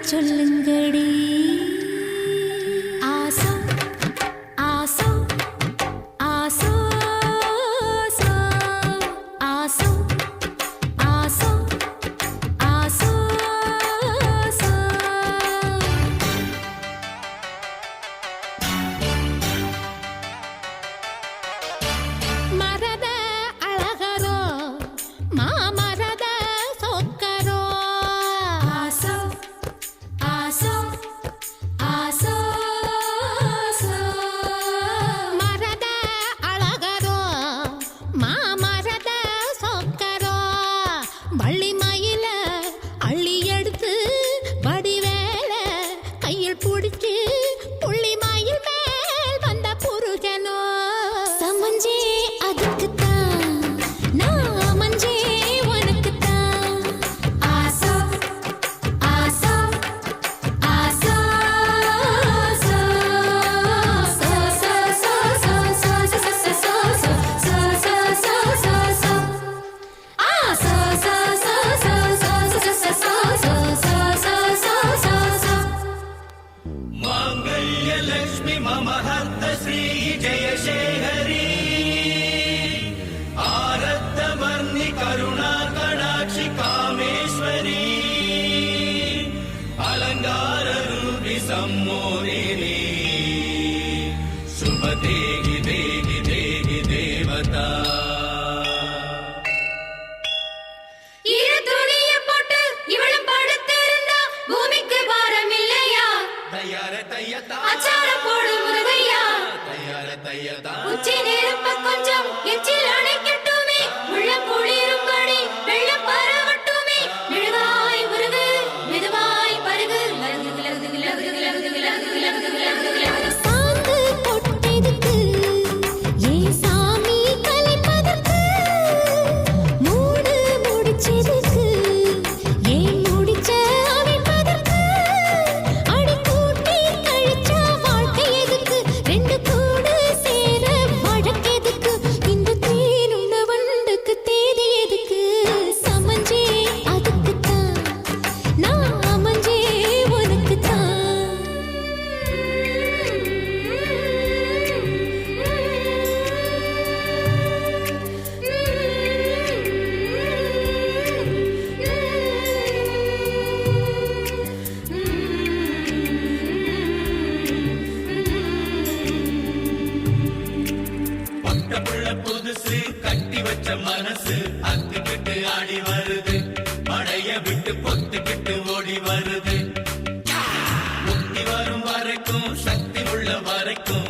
சொல்லுங்கடி ஆசோ ஆசோ ஆசோ ஆசோ ஆசோ ஆசோ மரத அழகரோ மாமரத சொக்கரோ ஆசோ ஆசோ ஆசோ மரத அழகரோ மாமரத சொக்கரோ வள்ளி மயில அள்ளி எடுத்து வடிவேல கையில் பிடிச்சு புள்ளி மயில் மேல் வந்த புருஷனோ சமஞ்சே அதுக்குத்தான் நான் மஞ்சே உனக்குத்தான் ஆசோ ஆசோ ஆசோ मांगल्यलक्ष्मी मम हर्त श्री जयशेखरी आरद्धवर्णि करुणा कटाक्षि कामेश्वरी अलंकार रूपि सम्मोहिनी शुभ देहि देहि देहि देवता இரு துணிய போட்டு இவளும் படுத்திருந்தா பூமிக்கு பாரம் இல்லையா तैयार तैयता அச்சாரம் போடு முருகையா तैयार तैयता உச்சி நெருப்ப கொஞ்சம் எச்சில் அணைக்கட்டுமே உள்ளம் குளிரும்படி வெள்ளம் பரவட்டுமே மெழுகாய் உருகு மெதுவாய் பருகு லகுது லகுது லகுது லகுது லகுது லகுது லகுது லகுது சாந்து பொட்டெதுக்கு ஏன் சாமி கலைப்பதற்கு மூடு முடிச்சதுக்கு ஏன் முடிச்ச அமைப்பதற்கு அடி கூட்டி கழிச்சா வாழ்க்கை எதுக்கு ரெண்டு கூடு சேர வழக்கெதுக்கு இந்த தேனுள்ள வண்டுக்கு தேதி எதுக்கு சமஞ்சே அதுக்குத்தான் நான் அமைஞ்சே உனக்குத்தான் பட்டமுள்ள புதுசு கட்டி வச்ச மனசு அத்துக்கிட்டு ஆடி வருது மடைய விட்டு பொத்துக்கிட்டு ஓடி வருது முக்தி வரும் வரைக்கும் சக்தி உள்ள வரைக்கும்